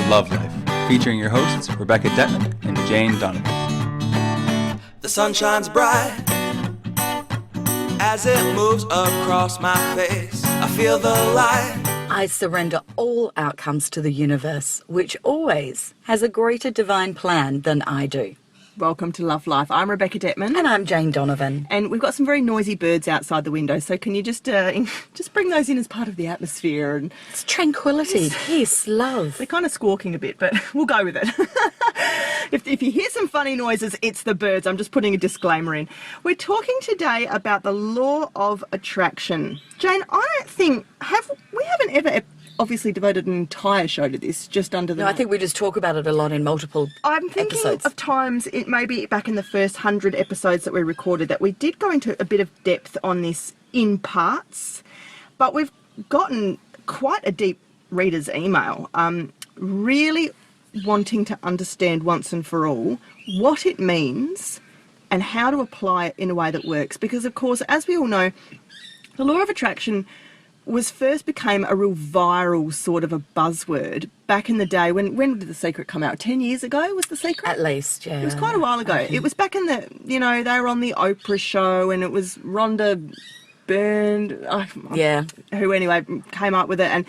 Love Life, featuring your hosts Rebecca Detman and Jane Donovan. The sun shines bright as it moves across my face. I feel the light. I surrender all outcomes to the universe, which always has a greater divine plan than I do. Welcome to Love Life. I'm Rebecca Detman. And I'm Jane Donovan. And we've got some very noisy birds outside the window, so can you just bring those in as part of the atmosphere? And it's tranquility, peace, love. They're kind of squawking a bit, but we'll go with it. If you hear some funny noises, it's the birds. I'm just putting a disclaimer in. We're talking today about the Law of Attraction. Jane, I don't think, we haven't ever obviously devoted an entire show to this, just under the... No, I think we just talk about it a lot in multiple I'm thinking episodes. Of times, it may be back in the first 100 episodes that we recorded, that we did go into a bit of depth on this in parts, but we've gotten quite a deep reader's email, really wanting to understand once and for all what it means and how to apply it in a way that works. Because, of course, as we all know, the Law of Attraction became a real viral sort of a buzzword back in the day. When did The Secret come out? 10 years ago was The Secret? At least, yeah. It was quite a while ago. It was back in the, they were on the Oprah show, and it was Rhonda Byrne, who anyway came up with it.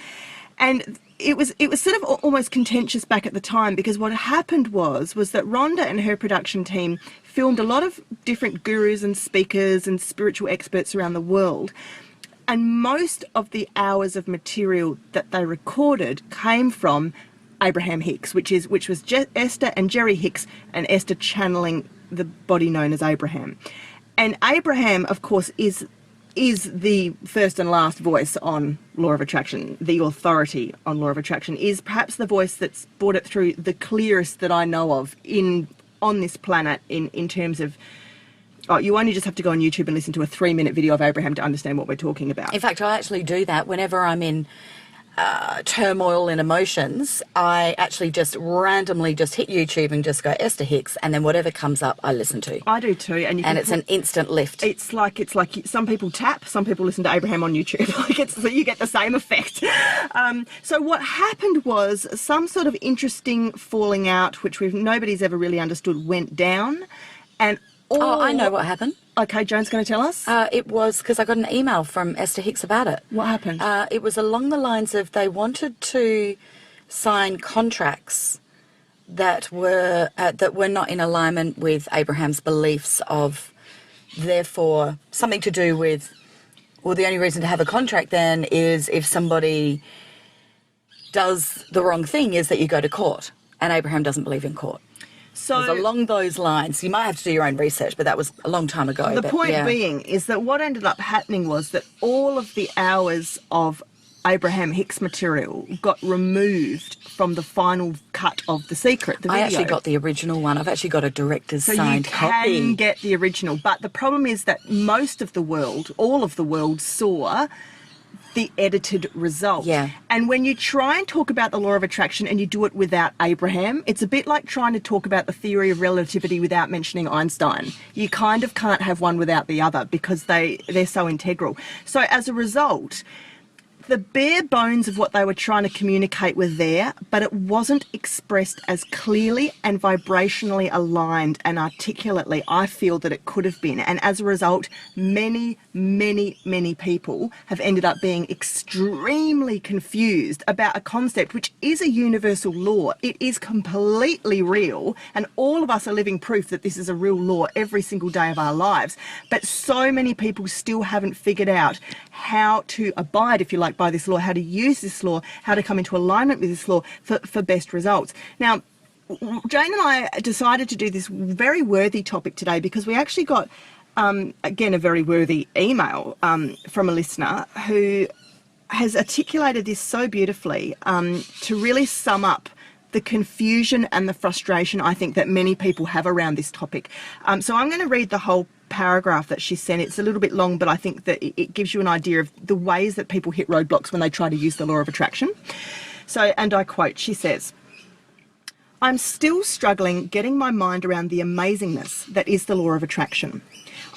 And it was sort of almost contentious back at the time, because what happened was that Rhonda and her production team filmed a lot of different gurus and speakers and spiritual experts around the world. And most of the hours of material that they recorded came from Abraham Hicks, which was Esther and Jerry Hicks, and Esther channeling the body known as Abraham. And Abraham, of course, is the first and last voice on Law of Attraction. The authority on Law of Attraction is perhaps the voice that's brought it through the clearest that I know of on this planet in terms of... Oh, you only just have to go on YouTube and listen to a 3-minute video of Abraham to understand what we're talking about. In fact, I actually do that whenever I'm in turmoil and emotions. I actually just randomly just hit YouTube and just go Esther Hicks, and then whatever comes up, I listen to. I do too, and it's an instant lift. It's like some people tap, some people listen to Abraham on YouTube. So you get the same effect. So what happened was some sort of interesting falling out, which nobody's ever really understood, went down, and I know what happened. Okay, Joan's going to tell us. It was because I got an email from Esther Hicks about it. What happened? It was along the lines of they wanted to sign contracts that were not in alignment with Abraham's beliefs of, therefore, something to do with, well, the only reason to have a contract then is if somebody does the wrong thing is that you go to court, and Abraham doesn't believe in court. So it was along those lines. You might have to do your own research, but that was a long time ago. The point being is that what ended up happening was that all of the hours of Abraham Hicks material got removed from the final cut of The Secret, the video. I actually got the original one. I've actually got a director's signed copy. So you can get the original. But the problem is that most of the world, all of the world, saw the edited result. Yeah. And when you try and talk about the Law of Attraction and you do it without Abraham, it's a bit like trying to talk about the theory of relativity without mentioning Einstein. You kind of can't have one without the other because they're so integral. So as a result, the bare bones of what they were trying to communicate were there, but it wasn't expressed as clearly and vibrationally aligned and articulately, I feel, that it could have been. And as a result, many, many, many people have ended up being extremely confused about a concept which is a universal law. It is completely real, and all of us are living proof that this is a real law every single day of our lives. But so many people still haven't figured out how to abide, if you like, by this law, how to use this law, how to come into alignment with this law for best results. Now, Jane and I decided to do this very worthy topic today because we actually got, again, a very worthy email from a listener who has articulated this so beautifully to really sum up the confusion and the frustration I think that many people have around this topic. So I'm going to read the whole paragraph that she sent. It's a little bit long, but I think that it gives you an idea of the ways that people hit roadblocks when they try to use the Law of Attraction. So, and I quote, she says, "I'm still struggling getting my mind around the amazingness that is the Law of Attraction.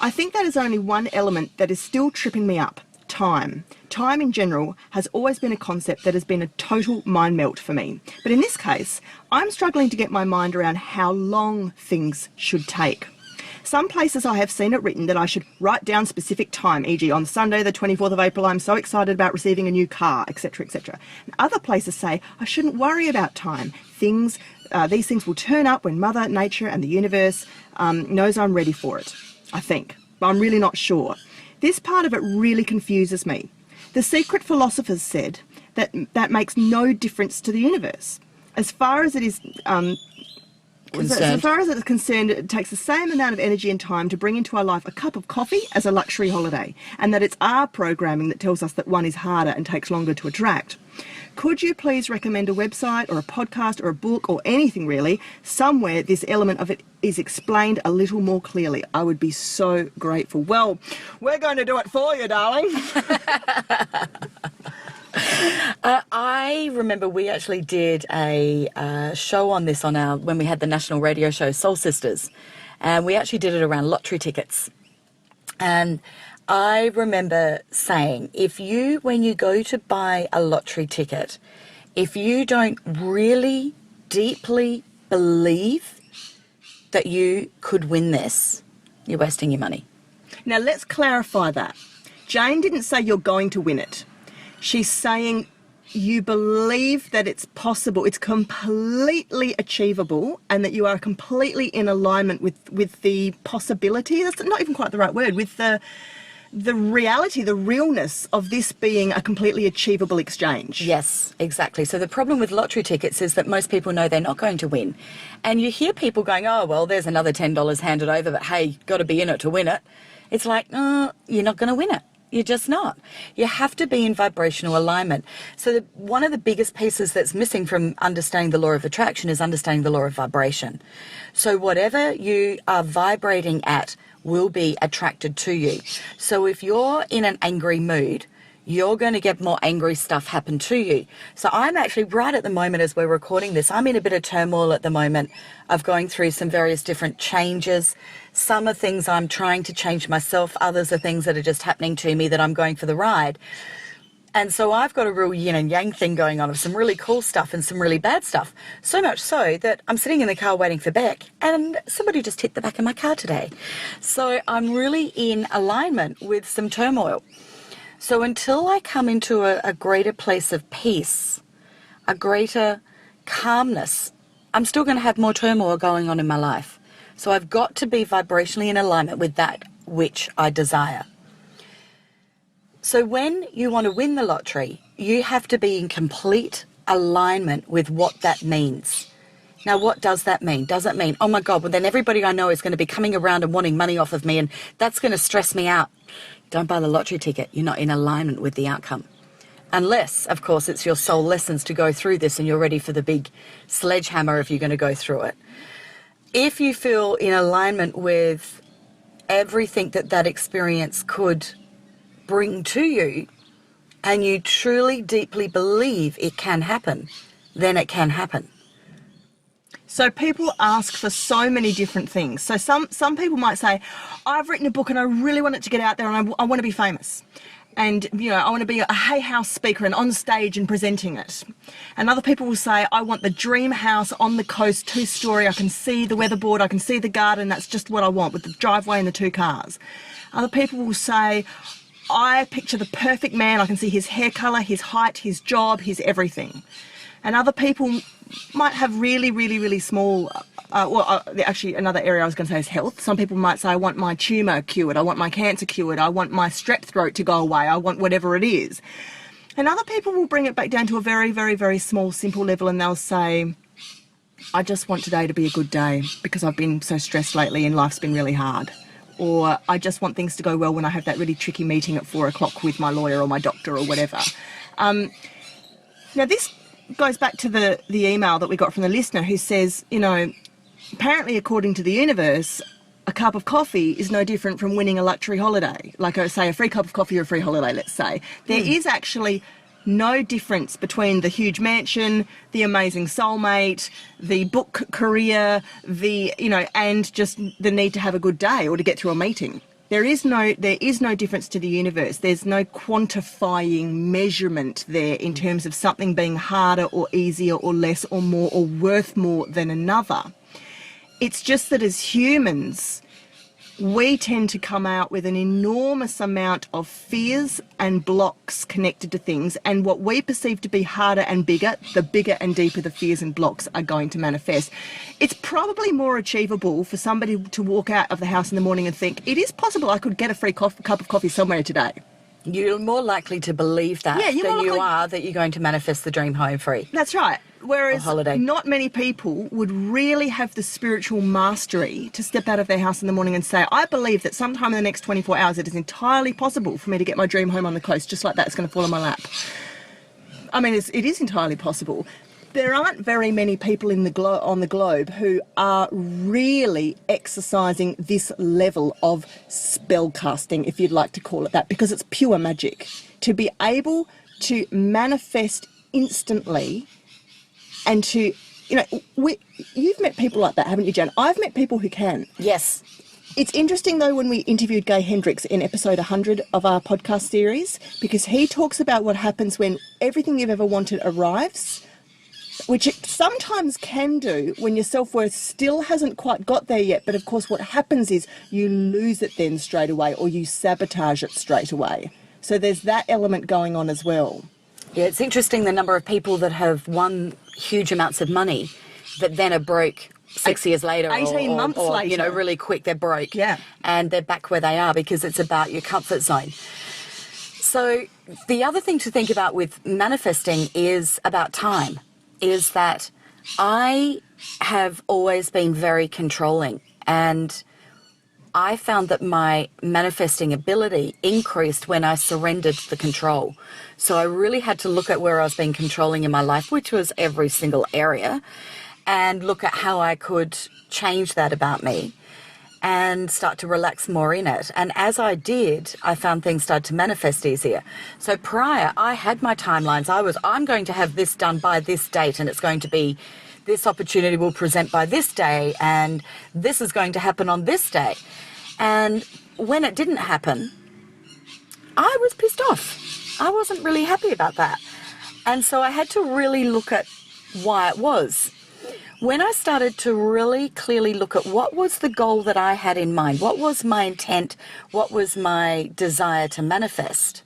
I think that is only one element that is still tripping me up. time. Time in general has always been a concept that has been a total mind melt for me. But in this case, I'm struggling to get my mind around how long things should take. Some places I have seen it written that I should write down specific time, e.g. on Sunday the 24th of April I'm so excited about receiving a new car, etc., etc. And other places say I shouldn't worry about time. These things will turn up when Mother Nature and the universe knows I'm ready for it, I think. But I'm really not sure. This part of it really confuses me. The secret philosophers said that that makes no difference to the universe. As far as it is as far as it is concerned, it takes the same amount of energy and time to bring into our life a cup of coffee as a luxury holiday, and that it's our programming that tells us that one is harder and takes longer to attract. Could you please recommend a website or a podcast or a book or anything really, somewhere this element of it is explained a little more clearly? I would be so grateful. Well, we're going to do it for you, darling. I remember we actually did a show on this when we had the national radio show Soul Sisters, and we actually did it around lottery tickets. And I remember saying, when you go to buy a lottery ticket, if you don't really deeply believe that you could win this, you're wasting your money. Now let's clarify that. Jane didn't say you're going to win it. She's saying you believe that it's possible, it's completely achievable, and that you are completely in alignment with the possibility, that's not even quite the right word, with the reality, the realness of this being a completely achievable exchange. Yes, exactly. So the problem with lottery tickets is that most people know they're not going to win. And you hear people going, oh, well, there's another $10 handed over, but hey, got to be in it to win it. It's like, you're not going to win it. You're just not. You have to be in vibrational alignment. So one of the biggest pieces that's missing from understanding the law of attraction is understanding the law of vibration. So whatever you are vibrating at will be attracted to you. So if you're in an angry mood, you're going to get more angry stuff happen to you. So I'm actually right at the moment as we're recording this, I'm in a bit of turmoil at the moment of going through some various different changes. Some are things I'm trying to change myself. Others are things that are just happening to me that I'm going for the ride. And so I've got a real yin and yang thing going on of some really cool stuff and some really bad stuff. So much so that I'm sitting in the car waiting for Beck and somebody just hit the back of my car today. So I'm really in alignment with some turmoil. So until I come into a greater place of peace, a greater calmness, I'm still going to have more turmoil going on in my life. So I've got to be vibrationally in alignment with that which I desire. So when you want to win the lottery, you have to be in complete alignment with what that means. Now, what does that mean? Does it mean, oh my God, well then everybody I know is going to be coming around and wanting money off of me and that's going to stress me out? Don't buy the lottery ticket. You're not in alignment with the outcome. Unless, of course, it's your soul lessons to go through this and you're ready for the big sledgehammer if you're going to go through it. If you feel in alignment with everything that experience could bring to you and you truly, deeply believe it can happen, then it can happen. So people ask for so many different things. So some people might say, I've written a book and I really want it to get out there and I want to be famous. And, I want to be a Hay House speaker and on stage and presenting it. And other people will say, I want the dream house on the coast, 2-story. I can see the weatherboard, I can see the garden. That's just what I want, with the driveway and the 2 cars. Other people will say, I picture the perfect man. I can see his hair colour, his height, his job, his everything. And other people might have really, really, really small, actually another area I was going to say is health. Some people might say, I want my tumour cured, I want my cancer cured, I want my strep throat to go away, I want whatever it is. And other people will bring it back down to a very, very, very small, simple level and they'll say, I just want today to be a good day because I've been so stressed lately and life's been really hard. Or I just want things to go well when I have that really tricky meeting at 4 o'clock with my lawyer or my doctor or whatever. Now this goes back to the email that we got from the listener who says, apparently according to the universe, a cup of coffee is no different from winning a luxury holiday. Like I say, a free cup of coffee or a free holiday, let's say. There is actually no difference between the huge mansion, the amazing soulmate, the book career, and just the need to have a good day or to get through a meeting. There is no difference to the universe. There's no quantifying measurement there in terms of something being harder or easier or less or more or worth more than another. It's just that as humans, we tend to come out with an enormous amount of fears and blocks connected to things, and what we perceive to be harder and bigger, the bigger and deeper the fears and blocks are going to manifest. It's probably more achievable for somebody to walk out of the house in the morning and think, it is possible I could get a free cup of coffee somewhere today. You're more likely to believe that than you are that you're going to manifest the dream home free. That's right. Whereas holiday. Not many people would really have the spiritual mastery to step out of their house in the morning and say, I believe that sometime in the next 24 hours it is entirely possible for me to get my dream home on the coast, just like that, it's going to fall on my lap. I mean, it is entirely possible. There aren't very many people on the globe who are really exercising this level of spell casting, if you'd like to call it that, because it's pure magic. To be able to manifest instantly and to, you've met people like that, haven't you, Jen? I've met people who can. Yes. It's interesting, though, when we interviewed Gay Hendricks in episode 100 of our podcast series, because he talks about what happens when everything you've ever wanted arrives, which it sometimes can do when your self-worth still hasn't quite got there yet. But, of course, what happens is you lose it then straight away, or you sabotage it straight away. So there's that element going on as well. Yeah, it's interesting the number of people that have won huge amounts of money that then are broke 6 years later 18 months later. Really quick, they're broke. Yeah. And they're back where they are because it's about your comfort zone. So the other thing to think about with manifesting is about time, is that I have always been very controlling, and I found that my manifesting ability increased when I surrendered the control. So I really had to look at where I was being controlling in my life, which was every single area, and look at how I could change that about me and start to relax more in it. And as I did, I found things started to manifest easier. So prior, I had my timelines. I'm going to have this done by this date, and it's going to be this opportunity will present by this day, and this is going to happen on this day. And when it didn't happen, I was pissed off. I wasn't really happy about that. And so I had to really look at why it was. When I started to really clearly look at what was the goal that I had in mind, what was my intent, what was my desire to manifest,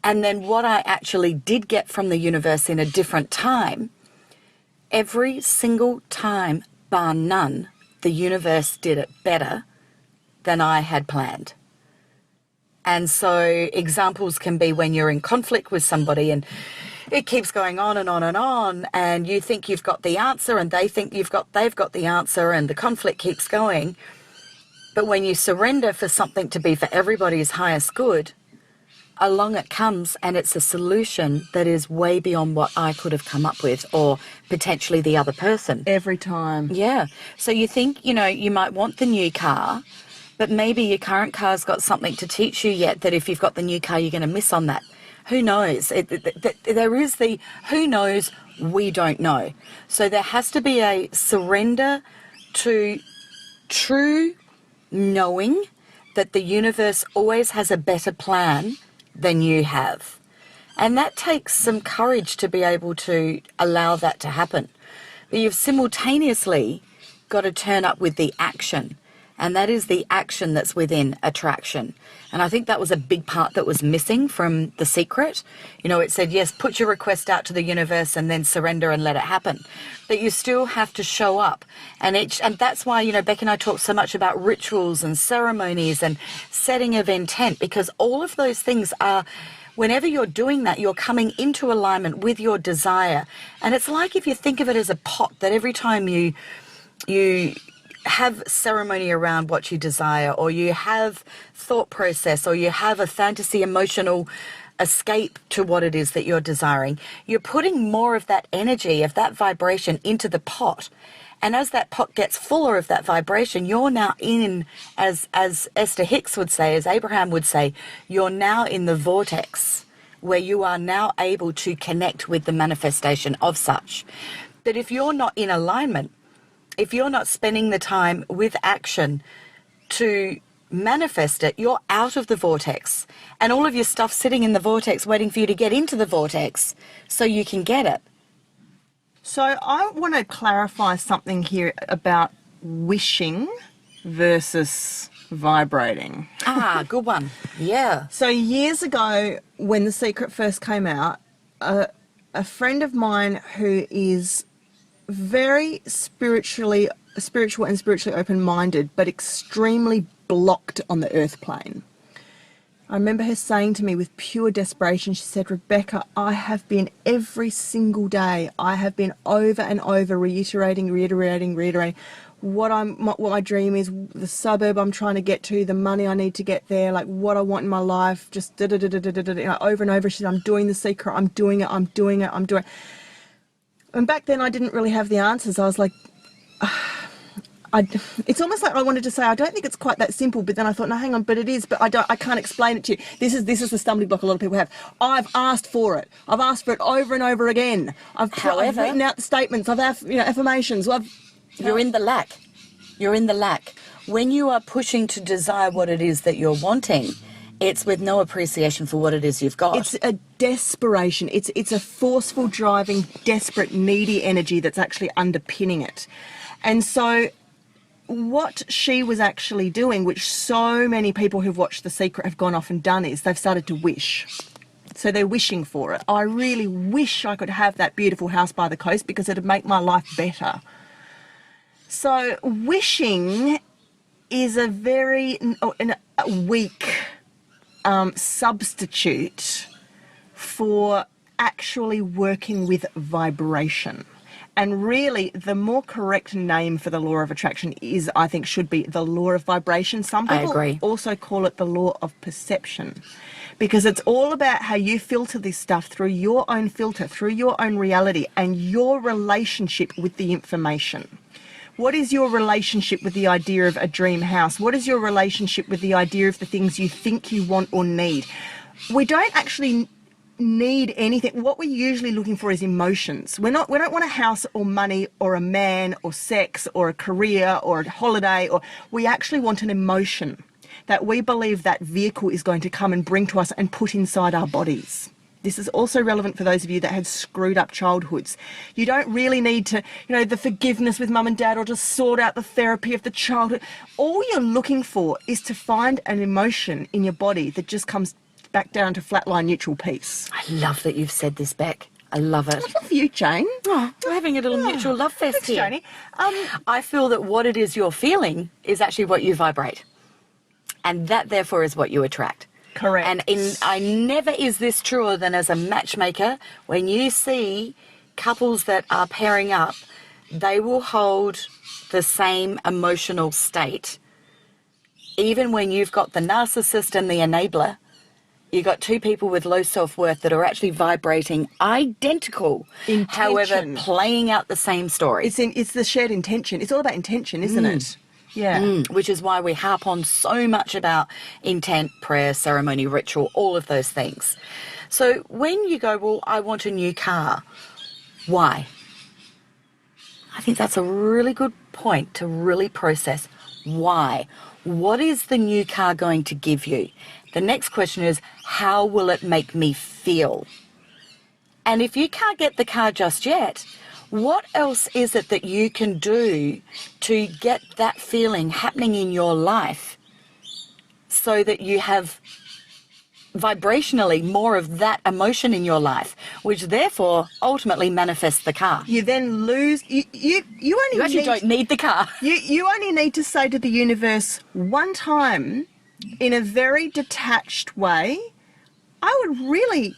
and then what I actually did get from the universe in a different time, every single time, bar none, the universe did it better than I had planned. And so examples can be when you're in conflict with somebody and it keeps going on and on and on, and you think you've got the answer and they think they've got the answer, and the conflict keeps going. But when you surrender for something to be for everybody's highest good, along it comes, and it's a solution that is way beyond what I could have come up with, or potentially the other person. Every time. Yeah. So you think, you might want the new car, but maybe your current car's got something to teach you yet that if you've got the new car, you're going to miss on that. Who knows? There is the who knows, we don't know. So there has to be a surrender to true knowing that the universe always has a better plan than you have. And that takes some courage to be able to allow that to happen. But you've simultaneously got to turn up with the action. And that is the action that's within attraction. And I think that was a big part that was missing from The Secret. It said, yes, put your request out to the universe and then surrender and let it happen. But you still have to show up. And that's why, Becky and I talk so much about rituals and ceremonies and setting of intent, because all of those things are, whenever you're doing that, you're coming into alignment with your desire. And it's like if you think of it as a pot, that every time you have ceremony around what you desire, or you have thought process, or you have a fantasy emotional escape to what it is that you're desiring, you're putting more of that energy, of that vibration into the pot. And as that pot gets fuller of that vibration, you're now in, as Esther Hicks would say, as Abraham would say, you're now in the vortex where you are now able to connect with the manifestation of such. But if you're not in alignment, if you're not spending the time with action to manifest it, you're out of the vortex. And all of your stuff sitting in the vortex waiting for you to get into the vortex so you can get it. So I want to clarify something here about wishing versus vibrating. Ah, good one. Yeah. So years ago, when The Secret first came out, a friend of mine who is very spiritual and spiritually open-minded, but extremely blocked on the earth plane. I remember her saying to me with pure desperation, she said, Rebecca, I have been every single day, I have been over and over reiterating what my dream is, the suburb I'm trying to get to, the money I need to get there, like what I want in my life, just over and over. She said, I'm doing The Secret, I'm doing it. And back then I didn't really have the answers. I was like, it's almost like I wanted to say, I don't think it's quite that simple, but then I thought, no, hang on, but it is, but I can't explain it to you. This is the stumbling block a lot of people have. I've asked for it. I've asked for it over and over again. I've written out the statements. I've affirmations. You're in the lack. You're in the lack. When you are pushing to desire what it is that you're wanting, it's with no appreciation for what it is you've got. It's a desperation. It's a forceful, driving, desperate, needy energy that's actually underpinning it. And so what she was actually doing, which so many people who've watched The Secret have gone off and done, is they've started to wish. So they're wishing for it. I really wish I could have that beautiful house by the coast because it'd make my life better. So wishing is a very weak substitute for actually working with vibration. And really, the more correct name for the law of attraction is, I think, should be the law of vibration. Some people also call it the law of perception, because it's all about how you filter this stuff through your own filter, through your own reality and your relationship with the information. What is your relationship with the idea of a dream house? What is your relationship with the idea of the things you think you want or need? We don't actually need anything. What we're usually looking for is emotions. We don't want a house or money or a man or sex or a career or a holiday, or we actually want an emotion that we believe that vehicle is going to come and bring to us and put inside our bodies. This is also relevant for those of you that had screwed up childhoods. You don't really need to, the forgiveness with mum and dad or to sort out the therapy of the childhood. All you're looking for is to find an emotion in your body that just comes back down to flatline neutral peace. I love that you've said this, Beck. I love it. I love you, Jane. Oh, we're having a little mutual love fest Thanks, here. Janie. I feel that what it is you're feeling is actually what you vibrate. And that, therefore, is what you attract. Correct. And I never is this truer than as a matchmaker, when you see couples that are pairing up, they will hold the same emotional state. Even when you've got the narcissist and the enabler, you've got two people with low self-worth that are actually vibrating identical, intention. However, playing out the same story. It's the shared intention. It's all about intention, isn't it? Yeah. Which is why we harp on so much about intent, prayer, ceremony, ritual, all of those things. So when you go, well, I want a new car, why? I think that's a really good point to really process. Why? What is the new car going to give you? The next question is, how will it make me feel? And if you can't get the car just yet, what else is it that you can do to get that feeling happening in your life so that you have vibrationally more of that emotion in your life, which therefore ultimately manifests the car? You then lose. You actually don't need the car. You only need to say to the universe one time in a very detached way, I would really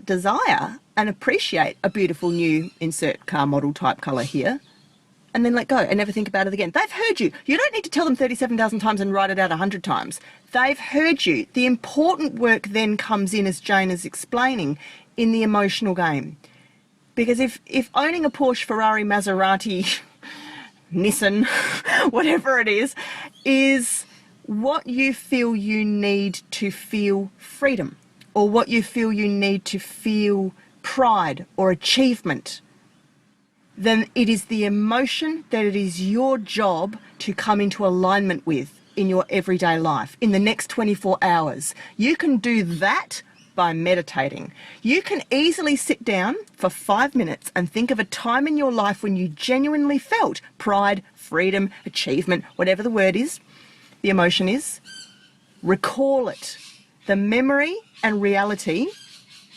desire and appreciate a beautiful new insert car model type colour here, and then let go and never think about it again. They've heard you. You don't need to tell them 37,000 times and write it out 100 times. They've heard you. The important work then comes in, as Jane is explaining, in the emotional game. Because if owning a Porsche, Ferrari, Maserati, Nissan, whatever it is what you feel you need to feel freedom, or what you feel you need to feel pride or achievement, then it is the emotion that it is your job to come into alignment with in your everyday life in the next 24 hours. You can do that by meditating. You can easily sit down for 5 minutes and think of a time in your life when you genuinely felt pride, freedom, achievement, whatever the word is, the emotion is. Recall it. The memory and reality,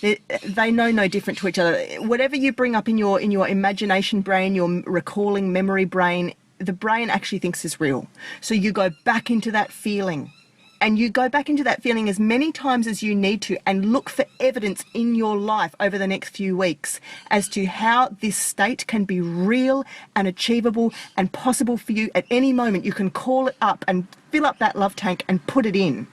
they know no different to each other. Whatever you bring up in your imagination brain, your recalling memory brain, the brain actually thinks is real. So you go back into that feeling. And you go back into that feeling as many times as you need to and look for evidence in your life over the next few weeks as to how this state can be real and achievable and possible for you at any moment. You can call it up and fill up that love tank and put it in.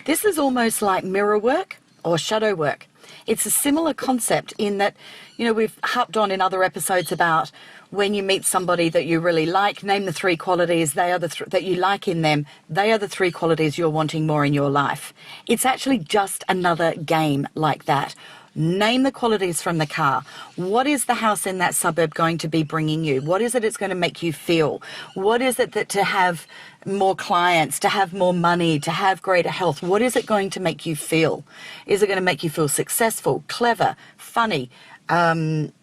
This is almost like mirror work or shadow work. It's a similar concept in that, you know, we've harped on in other episodes about when you meet somebody that you really like, name the 3 qualities they are that you like in them. They are the 3 qualities you're wanting more in your life. It's actually just another game like that. Name the qualities from the car. What is the house in that suburb going to be bringing you? What is it it's going to make you feel? What is it that to have more clients, to have more money, to have greater health, what is it going to make you feel? Is it going to make you feel successful, clever, funny,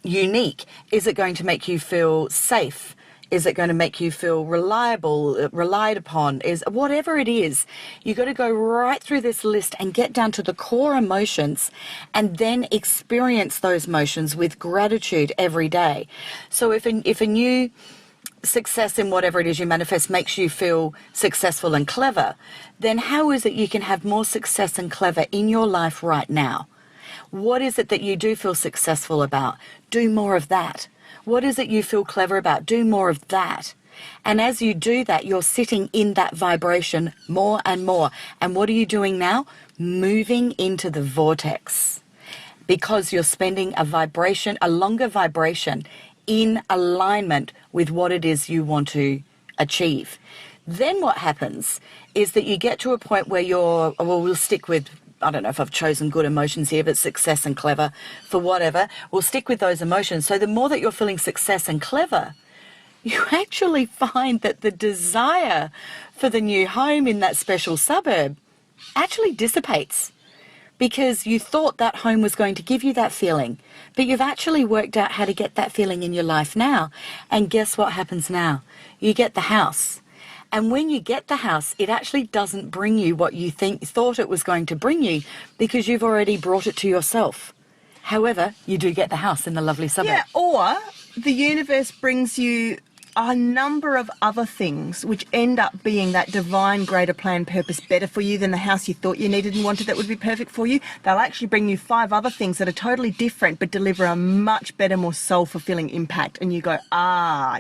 unique? Is it going to make you feel safe? Is it going to make you feel reliable, relied upon? Is whatever it is, you got to go right through this list and get down to the core emotions and then experience those emotions with gratitude every day. So if a new success in whatever it is you manifest makes you feel successful and clever, then how is it you can have more success and clever in your life right now? What is it that you do feel successful about? Do more of that. What is it you feel clever about? Do more of that. And as you do that, you're sitting in that vibration more and more. And what are you doing now? Moving into the vortex. Because you're spending a longer vibration in alignment with what it is you want to achieve. Then what happens is that you get to a point where we'll stick with, I don't know if I've chosen good emotions here, but success and clever for whatever. We'll stick with those emotions. So the more that you're feeling success and clever, you actually find that the desire for the new home in that special suburb actually dissipates because you thought that home was going to give you that feeling, but you've actually worked out how to get that feeling in your life now. And guess what happens now? You get the house. And when you get the house, it actually doesn't bring you what you thought it was going to bring you because you've already brought it to yourself. However, you do get the house in the lovely suburb. Yeah, or the universe brings you a number of other things which end up being that divine greater plan purpose better for you than the house you thought you needed and wanted that would be perfect for you. They'll actually bring you 5 other things that are totally different but deliver a much better, more soul-fulfilling impact. And you go,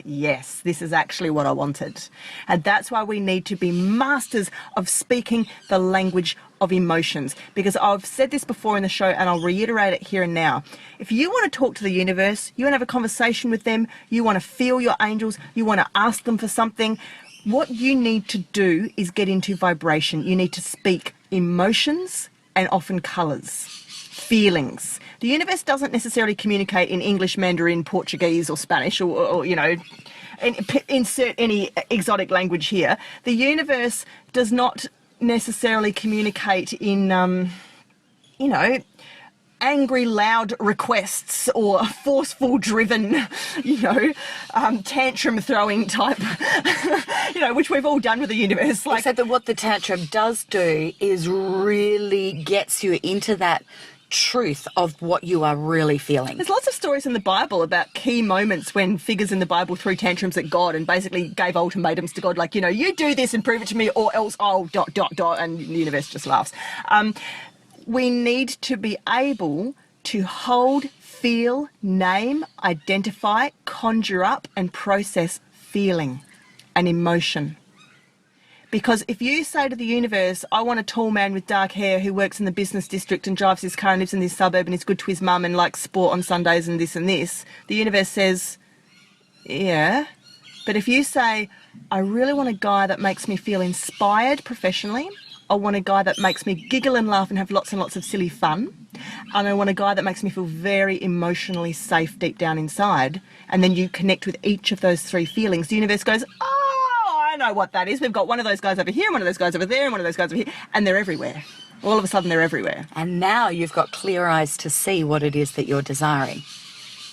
yes, this is actually what I wanted. And that's why we need to be masters of speaking the language of emotions, because I've said this before in the show and I'll reiterate it here and now. If you want to talk to the universe, you want to have a conversation with them, you want to feel your angels, you want to ask them for something, what you need to do is get into vibration. You need to speak emotions and often colours, feelings. The universe doesn't necessarily communicate in English, Mandarin, Portuguese or Spanish or you know, insert any exotic language here. The universe does not necessarily communicate in, you know, angry, loud requests or forceful, driven, you know, tantrum throwing type, you know, which we've all done with the universe. Like, except that what the tantrum does do is really gets you into that truth of what you are really feeling. There's lots of stories in the Bible about key moments when figures in the Bible threw tantrums at God and basically gave ultimatums to God, like, you know, you do this and prove it to me or else I'll ... and the universe just laughs. We need to be able to hold, feel, name, identify, conjure up and process feeling and emotion. Because if you say to the universe, I want a tall man with dark hair who works in the business district and drives his car and lives in this suburb and is good to his mum and likes sport on Sundays and this, the universe says, yeah. But if you say, I really want a guy that makes me feel inspired professionally, I want a guy that makes me giggle and laugh and have lots and lots of silly fun, and I want a guy that makes me feel very emotionally safe deep down inside, and then you connect with each of those 3 feelings, the universe goes, I know what that is. We've got one of those guys over here, and one of those guys over there, and one of those guys over here, and they're everywhere. All of a sudden, they're everywhere. And now you've got clear eyes to see what it is that you're desiring,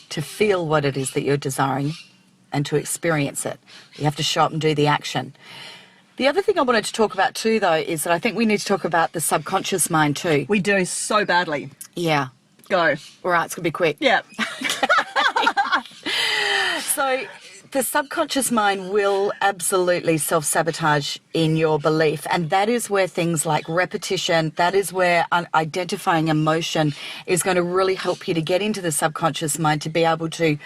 to feel what it is that you're desiring, and to experience it. You have to show up and do the action. The other thing I wanted to talk about too, though, is that I think we need to talk about the subconscious mind too. We do so badly. Yeah. Go. All right, it's going to be quick. Yeah. So the subconscious mind will absolutely self-sabotage in your belief, and that is where things like repetition, that is where identifying emotion is going to really help you to get into the subconscious mind, to be able to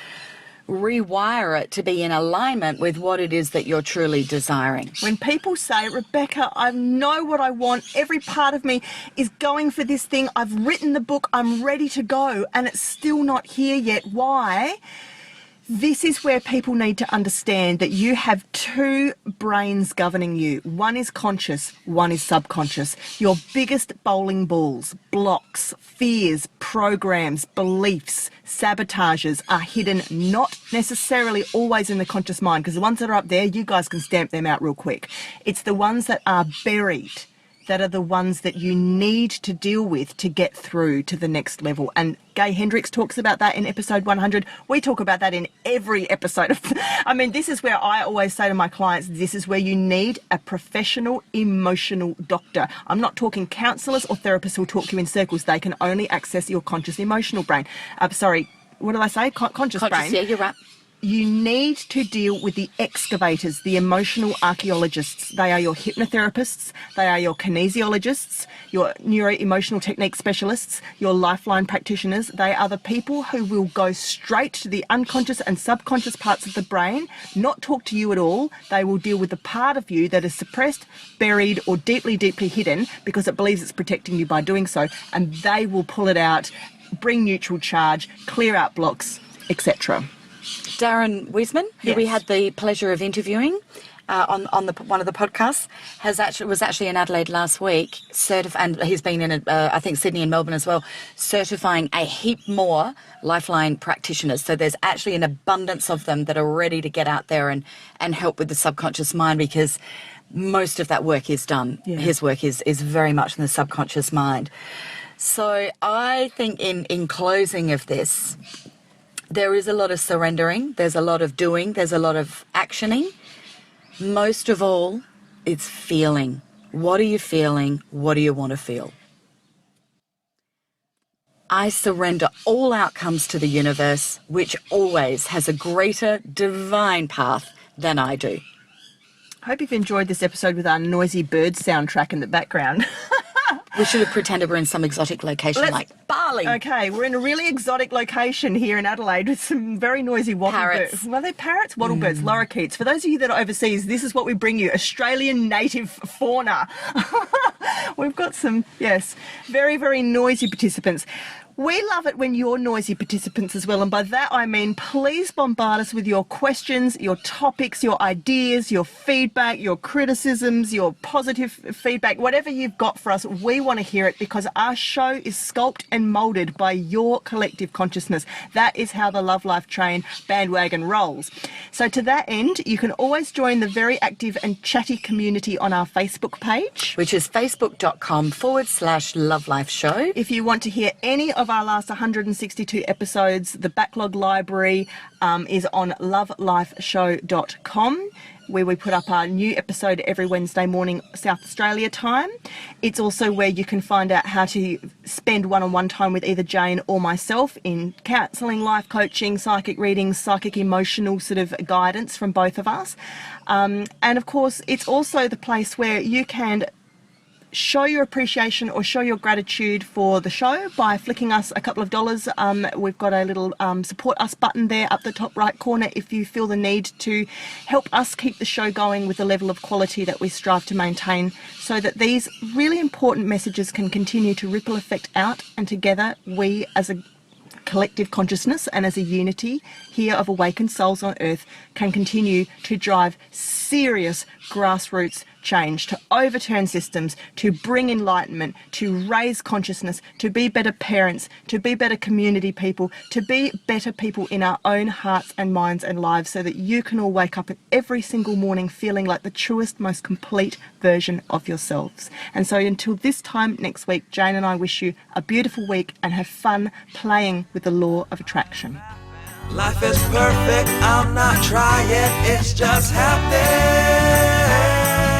rewire it to be in alignment with what it is that you're truly desiring. When people say, Rebecca, I know what I want, every part of me is going for this thing, I've written the book, I'm ready to go, and it's still not here yet. Why? This is where people need to understand that you have two brains governing you. One is conscious, one is subconscious. Your biggest bowling balls, blocks, fears, programs, beliefs, sabotages are hidden, not necessarily always in the conscious mind, because the ones that are up there, you guys can stamp them out real quick. It's the ones that are buried that are the ones that you need to deal with to get through to the next level. And Gay Hendricks talks about that in episode 100. We talk about that in every episode. I mean, this is where I always say to my clients, this is where you need a professional emotional doctor. I'm not talking counsellors or therapists who'll talk you in circles. They can only access your conscious emotional brain. Sorry, what did I say? Conscious brain. Yeah, you're right. You need to deal with the excavators, the emotional archaeologists. They are your hypnotherapists, they are your kinesiologists, your neuro-emotional technique specialists, your lifeline practitioners. They are the people who will go straight to the unconscious and subconscious parts of the brain, not talk to you at all. They will deal with the part of you that is suppressed, buried, or deeply, deeply hidden because it believes it's protecting you by doing so, and they will pull it out, bring neutral charge, clear out blocks, etc. Darren Wiseman, who we had the pleasure of interviewing on one of the podcasts, was actually in Adelaide last week, and he's been in, I think, Sydney and Melbourne as well, certifying a heap more Lifeline practitioners. So there's actually an abundance of them that are ready to get out there and help with the subconscious mind, because most of that work is done. Yeah. His work is very much in the subconscious mind. So I think in closing of this, there is a lot of surrendering, there's a lot of doing, there's a lot of actioning. Most of all, it's feeling. What are you feeling? What do you want to feel? I surrender all outcomes to the universe, which always has a greater divine path than I do. I hope you've enjoyed this episode with our noisy bird soundtrack in the background. We should have pretended we're in some exotic location like Bali. Okay, we're in a really exotic location here in Adelaide with some very noisy wattle birds. Well, they're parrots, wattle birds, lorikeets. For those of you that are overseas, this is what we bring you, Australian native fauna. We've got some, yes, very, very noisy participants. We love it when you're noisy participants as well, and by that I mean please bombard us with your questions, your topics, your ideas, your feedback, your criticisms, your positive feedback, whatever you've got for us. We want to hear it, because our show is sculpted and moulded by your collective consciousness. That is how the Love Life Train bandwagon rolls. So to that end, you can always join the very active and chatty community on our Facebook page, which is facebook.com/Love Life Show. If you want to hear any of our last 162 episodes, the backlog library is on lovelifeshow.com, where we put up our new episode every Wednesday morning South Australia time. It's also where you can find out how to spend one-on-one time with either Jane or myself in counselling, life coaching, psychic readings, psychic emotional sort of guidance from both of us. And of course, it's also the place where you can show your appreciation or show your gratitude for the show by flicking us a couple of dollars. We've got a little support us button there up the top right corner if you feel the need to help us keep the show going with the level of quality that we strive to maintain, so that these really important messages can continue to ripple effect out, and together we as a collective consciousness and as a unity here of awakened souls on earth can continue to drive serious grassroots change, to overturn systems, to bring enlightenment, to raise consciousness, to be better parents, to be better community people, to be better people in our own hearts and minds and lives, so that you can all wake up every single morning feeling like the truest, most complete version of yourselves. And so until this time next week, Jane and I wish you a beautiful week and have fun playing with the law of attraction. life is perfect, I'm not trying, it's just happening.